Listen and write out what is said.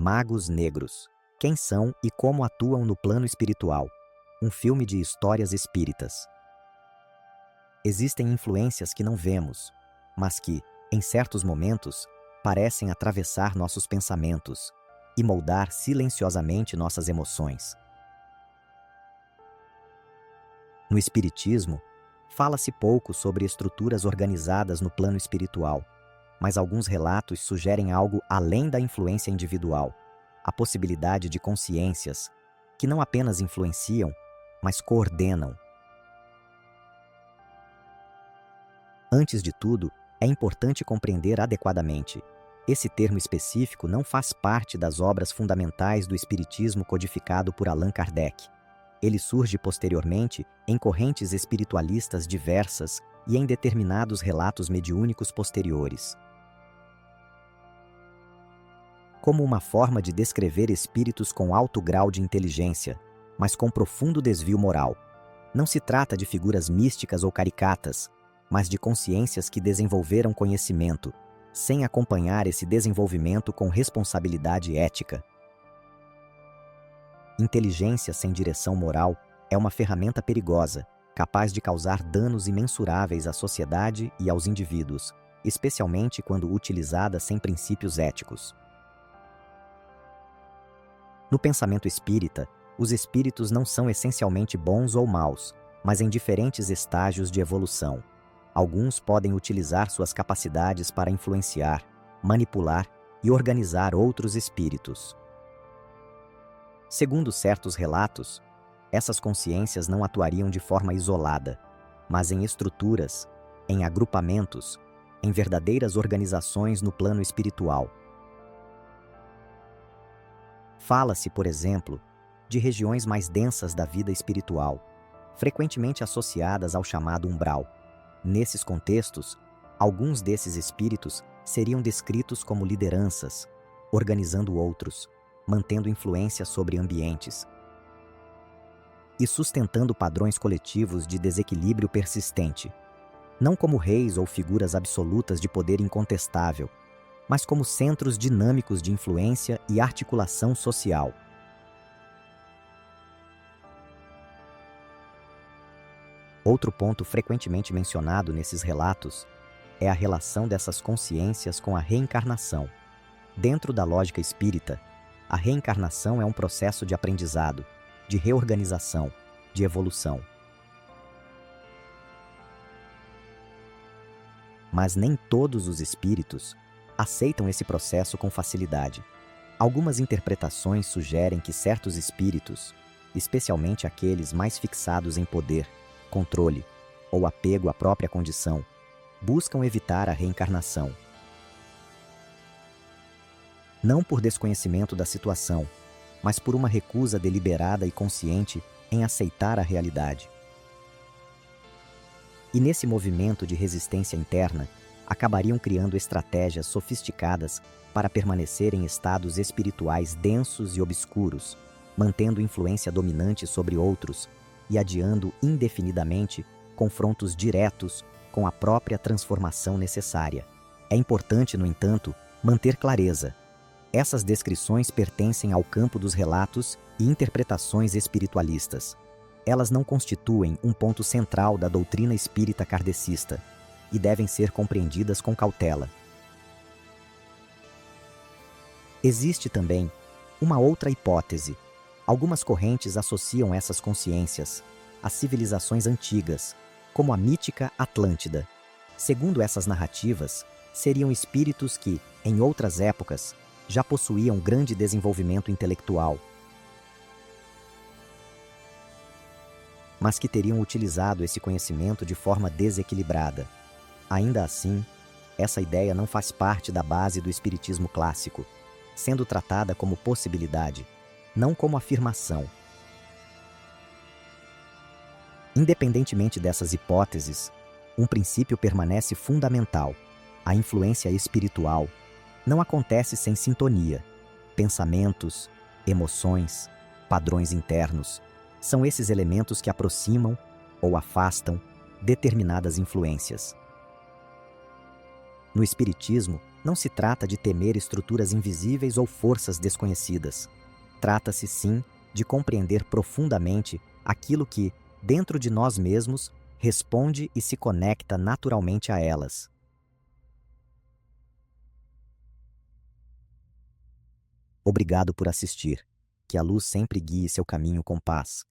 Magos Negros. Quem são e como atuam no plano espiritual? Um filme de histórias espíritas. Existem influências que não vemos, mas que, em certos momentos, parecem atravessar nossos pensamentos e moldar silenciosamente nossas emoções. No Espiritismo, fala-se pouco sobre estruturas organizadas no plano espiritual, mas alguns relatos sugerem algo além da influência individual, a possibilidade de consciências que não apenas influenciam, mas coordenam. Antes de tudo, é importante compreender adequadamente. Esse termo específico não faz parte das obras fundamentais do Espiritismo codificado por Allan Kardec. Ele surge posteriormente em correntes espiritualistas diversas e em determinados relatos mediúnicos posteriores. Como uma forma de descrever espíritos com alto grau de inteligência, mas com profundo desvio moral. Não se trata de figuras místicas ou caricatas, mas de consciências que desenvolveram conhecimento, sem acompanhar esse desenvolvimento com responsabilidade ética. Inteligência sem direção moral é uma ferramenta perigosa, capaz de causar danos imensuráveis à sociedade e aos indivíduos, especialmente quando utilizada sem princípios éticos. No pensamento espírita, os espíritos não são essencialmente bons ou maus, mas em diferentes estágios de evolução. Alguns podem utilizar suas capacidades para influenciar, manipular e organizar outros espíritos. Segundo certos relatos, essas consciências não atuariam de forma isolada, mas em estruturas, em agrupamentos, em verdadeiras organizações no plano espiritual. Fala-se, por exemplo, de regiões mais densas da vida espiritual, frequentemente associadas ao chamado umbral. Nesses contextos, alguns desses espíritos seriam descritos como lideranças, organizando outros, mantendo influência sobre ambientes e sustentando padrões coletivos de desequilíbrio persistente, não como reis ou figuras absolutas de poder incontestável, mas como centros dinâmicos de influência e articulação social. Outro ponto frequentemente mencionado nesses relatos é a relação dessas consciências com a reencarnação. Dentro da lógica espírita, a reencarnação é um processo de aprendizado, de reorganização, de evolução. Mas nem todos os espíritos aceitam esse processo com facilidade. Algumas interpretações sugerem que certos espíritos, especialmente aqueles mais fixados em poder, controle ou apego à própria condição, buscam evitar a reencarnação. Não por desconhecimento da situação, mas por uma recusa deliberada e consciente em aceitar a realidade. E nesse movimento de resistência interna, acabariam criando estratégias sofisticadas para permanecer em estados espirituais densos e obscuros, mantendo influência dominante sobre outros e adiando indefinidamente confrontos diretos com a própria transformação necessária. É importante, no entanto, manter clareza. Essas descrições pertencem ao campo dos relatos e interpretações espiritualistas. Elas não constituem um ponto central da doutrina espírita kardecista e devem ser compreendidas com cautela. Existe também uma outra hipótese. Algumas correntes associam essas consciências às civilizações antigas, como a mítica Atlântida. Segundo essas narrativas, seriam espíritos que, em outras épocas, já possuíam grande desenvolvimento intelectual, mas que teriam utilizado esse conhecimento de forma desequilibrada. Ainda assim, essa ideia não faz parte da base do espiritismo clássico, sendo tratada como possibilidade, não como afirmação. Independentemente dessas hipóteses, um princípio permanece fundamental. A influência espiritual não acontece sem sintonia. Pensamentos, emoções, padrões internos, são esses elementos que aproximam ou afastam determinadas influências. No Espiritismo, não se trata de temer estruturas invisíveis ou forças desconhecidas. Trata-se, sim, de compreender profundamente aquilo que, dentro de nós mesmos, responde e se conecta naturalmente a elas. Obrigado por assistir. Que a luz sempre guie seu caminho com paz.